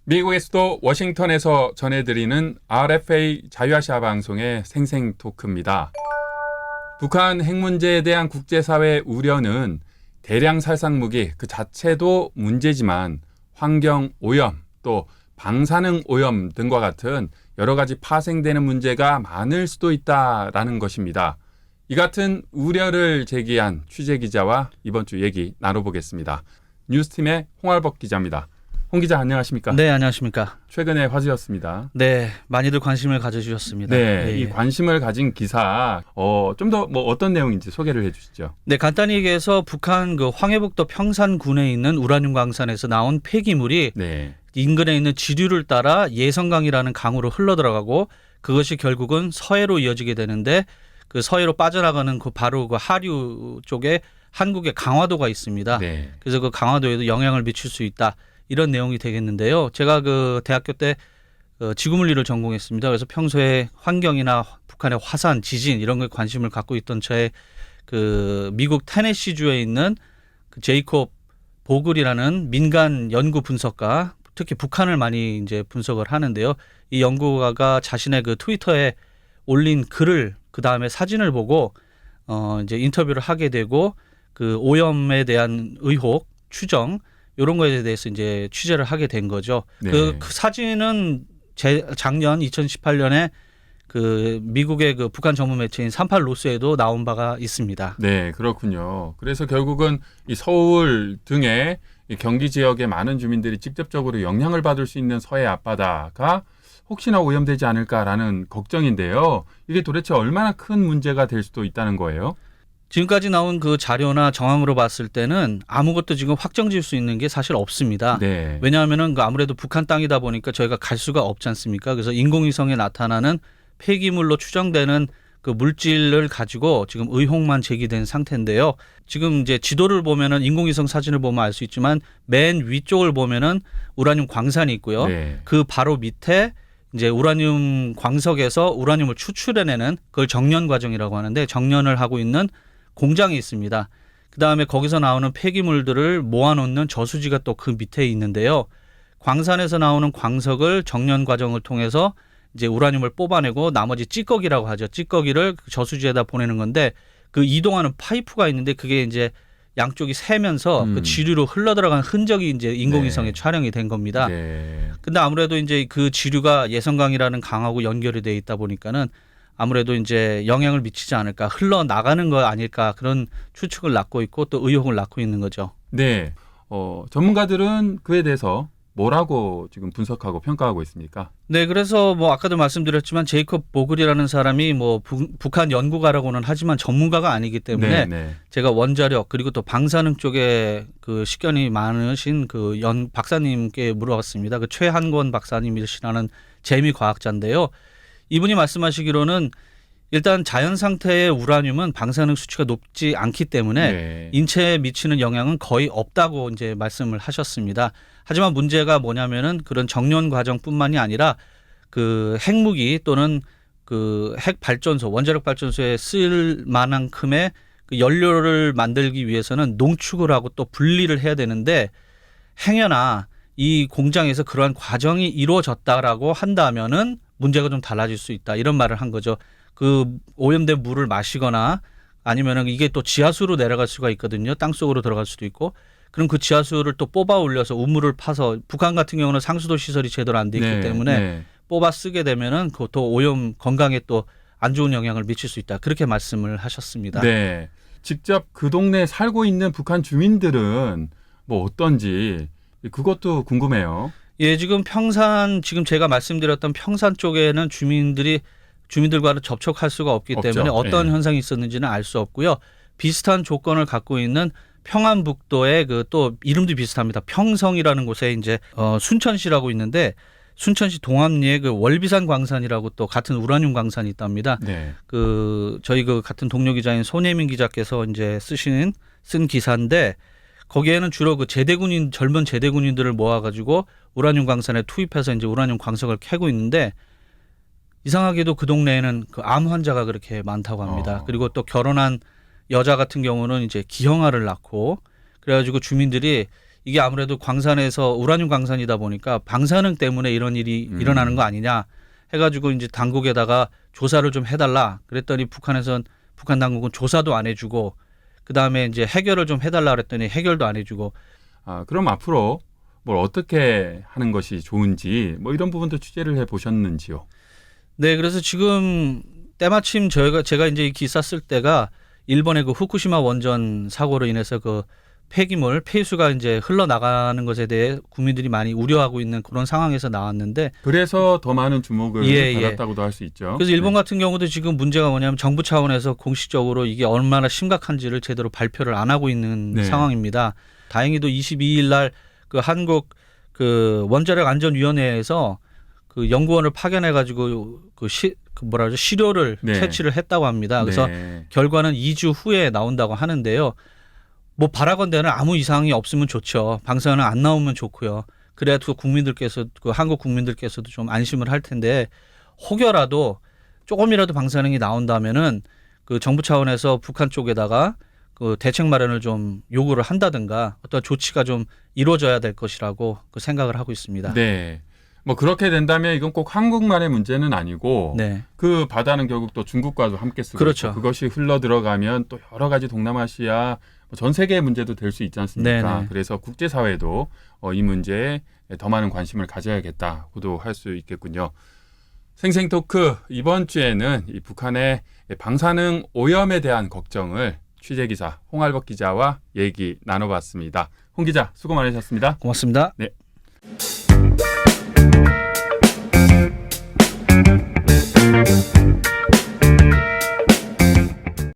미국의 수도 워싱턴에서 전해드리는 RFA 자유아시아 방송의 생생 토크입니다. 북한 핵 문제에 대한 국제사회의 우려는 대량 살상무기 그 자체도 문제지만 환경 오염 또 방사능 오염 등과 같은 여러 가지 파생되는 문제가 많을 수도 있다라는 것입니다. 이 같은 우려를 제기한 취재기자와 이번 주 얘기 나눠보겠습니다. 뉴스팀의 홍알복 기자입니다. 홍 기자 안녕하십니까? 네, 안녕하십니까? 최근에 화제였습니다. 네, 많이들 관심을 가져주셨습니다. 네, 이 관심을 가진 기사 좀 더 어떤 내용인지 소개를 해주시죠. 네, 간단히 얘기해서 북한 그 황해북도 평산군에 있는 우라늄 광산에서 나온 폐기물이 인근에 있는 지류를 따라 예성강이라는 강으로 흘러들어가고 그것이 결국은 서해로 이어지게 되는데 그 서해로 빠져나가는 그 바로 그 하류 쪽에 한국의 강화도가 있습니다. 그래서 그 강화도에도 영향을 미칠 수 있다. 이런 내용이 되겠는데요. 제가 그 대학교 때 지구물리를 전공했습니다. 그래서 평소에 환경이나 북한의 화산, 지진 이런 거에 관심을 갖고 있던 저의 그 미국 테네시주에 있는 그 제이콥 보글이라는 민간 연구 분석가, 특히 북한을 많이 이제 분석을 하는데요. 이 연구가가 자신의 그 트위터에 올린 글을 그 다음에 사진을 보고 이제 인터뷰를 하게 되고 그 오염에 대한 의혹, 추정 이런 거에 대해서 이제 취재를 하게 된 거죠. 그 사진은 작년 2018년에 그 미국의 그 북한 전문 매체인 38 로스에도 나온 바가 있습니다. 네, 그렇군요. 그래서 결국은 이 서울 등의 이 경기 지역의 많은 주민들이 직접적으로 영향을 받을 수 있는 서해 앞바다가 혹시나 오염되지 않을까라는 걱정인데요. 이게 도대체 얼마나 큰 문제가 될 수도 있다는 거예요? 지금까지 나온 그 자료나 정황으로 봤을 때는 아무것도 지금 확정 지을 수 있는 게 사실 없습니다. 왜냐하면은 아무래도 북한 땅이다 보니까 저희가 갈 수가 없지 않습니까? 그래서 인공위성에 나타나는 폐기물로 추정되는 그 물질을 가지고 지금 의혹만 제기된 상태인데요. 지금 이제 지도를 보면은 인공위성 사진을 보면 알 수 있지만 맨 위쪽을 보면은 우라늄 광산이 있고요. 그 바로 밑에 이제 우라늄 광석에서 우라늄을 추출해내는 그걸 정년 과정이라고 하는데 정년을 하고 있는 공장이 있습니다. 그다음에 거기서 나오는 폐기물들을 모아놓는 저수지가 또 그 밑에 있는데요. 광산에서 나오는 광석을 정년 과정을 통해서 이제 우라늄을 뽑아내고 나머지 찌꺼기라고 하죠. 찌꺼기를 저수지에다 보내는 건데 그 이동하는 파이프가 있는데 그게 이제 양쪽이 새면서 그 지류로 흘러들어간 흔적이 이제 인공위성에 촬영이 된 겁니다. 근데 아무래도 이제 그 지류가 예성강이라는 강하고 연결이 돼 있다 보니까는 아무래도 이제 영향을 미치지 않을까, 흘러나가는 거 아닐까 그런 추측을 낳고 있고 또 의혹을 낳고 있는 거죠. 네. 전문가들은 그에 대해서 뭐라고 지금 분석하고 평가하고 있습니까? 네, 그래서 아까도 말씀드렸지만 제이콥 보글이라는 사람이 북한 연구가라고는 하지만 전문가가 아니기 때문에 제가 원자력 그리고 또 방사능 쪽에 그 식견이 많으신 그 박사님께 물어봤습니다. 그 최한권 박사님이시라는 재미 과학자인데요. 이분이 말씀하시기로는 일단 자연 상태의 우라늄은 방사능 수치가 높지 않기 때문에 인체에 미치는 영향은 거의 없다고 이제 말씀을 하셨습니다. 하지만 문제가 뭐냐면은 그런 정년 과정뿐만이 아니라 그 핵무기 또는 그 핵 발전소, 원자력 발전소에 쓸 만큼의 그 연료를 만들기 위해서는 농축을 하고 또 분리를 해야 되는데 행여나 이 공장에서 그러한 과정이 이루어졌다라고 한다면은 문제가 좀 달라질 수 있다. 이런 말을 한 거죠. 그 오염된 물을 마시거나 아니면은 이게 또 지하수로 내려갈 수가 있거든요. 땅속으로 들어갈 수도 있고. 그럼 그 지하수를 또 뽑아 올려서 우물을 파서 북한 같은 경우는 상수도 시설이 제대로 안 돼 있기 때문에 뽑아 쓰게 되면은 그것도 오염 건강에 또 안 좋은 영향을 미칠 수 있다. 그렇게 말씀을 하셨습니다. 네. 직접 그 동네에 살고 있는 북한 주민들은 어떤지 그것도 궁금해요. 예, 지금 지금 제가 말씀드렸던 평산 쪽에는 주민들과는 접촉할 수가 없기 때문에 어떤 현상이 있었는지는 알 수 없고요. 비슷한 조건을 갖고 있는 평안북도의 그 또 이름도 비슷합니다. 평성이라는 곳에 이제 순천시라고 있는데 순천시 동암리에 그 월비산 광산이라고 또 같은 우라늄 광산이 있답니다. 그 저희 그 같은 동료 기자인 손예민 기자께서 이제 쓴 기사인데 거기에는 주로 그 젊은 제대군인들을 모아가지고 우라늄 광산에 투입해서 이제 우라늄 광석을 캐고 있는데 이상하게도 그 동네에는 그 암 환자가 그렇게 많다고 합니다. 그리고 또 결혼한 여자 같은 경우는 이제 기형아를 낳고 그래가지고 주민들이 이게 아무래도 광산에서 우라늄 광산이다 보니까 방사능 때문에 이런 일이 일어나는 거 아니냐 해가지고 이제 당국에다가 조사를 좀 해달라 그랬더니 북한 당국은 조사도 안 해주고 그 다음에 이제 해결을 좀 해달라 그랬더니 해결도 안 해주고. 그럼 앞으로 뭘 어떻게 하는 것이 좋은지 뭐 이런 부분도 취재를 해보셨는지요? 네, 그래서 지금 때마침 제가 이제 이 기사 쓸 때가 일본의 그 후쿠시마 원전 사고로 인해서 그 폐기물, 폐수가 이제 흘러나가는 것에 대해 국민들이 많이 우려하고 있는 그런 상황에서 나왔는데 그래서 더 많은 주목을 받았다고도 할 수 있죠. 그래서 일본 같은 경우도 지금 문제가 뭐냐면 정부 차원에서 공식적으로 이게 얼마나 심각한지를 제대로 발표를 안 하고 있는 상황입니다. 다행히도 22일 날 그 한국 그 원자력 안전위원회에서 그 연구원을 파견해 가지고 시료를 채취를 했다고 합니다. 그래서 결과는 2주 후에 나온다고 하는데요. 뭐 바라건대는 아무 이상이 없으면 좋죠. 방사능 안 나오면 좋고요. 그래야 또 한국 국민들께서도 좀 안심을 할 텐데 혹여라도 조금이라도 방사능이 나온다면은 그 정부 차원에서 북한 쪽에다가 그 대책 마련을 좀 요구를 한다든가 어떤 조치가 좀 이루어져야 될 것이라고 그 생각을 하고 있습니다. 네. 뭐 그렇게 된다면 이건 꼭 한국만의 문제는 아니고 그 바다는 결국 또 중국과도 함께 쓰고 그렇죠. 그것이 흘러 들어가면 또 여러 가지 동남아시아 전 세계의 문제도 될 수 있지 않습니까? 그래서 국제사회도 이 문제에 더 많은 관심을 가져야겠다고도 할 수 있겠군요. 생생토크 이번 주에는 이 북한의 방사능 오염에 대한 걱정을 취재기자 홍알복 기자와 얘기 나눠봤습니다. 홍 기자 수고 많으셨습니다. 고맙습니다. 네.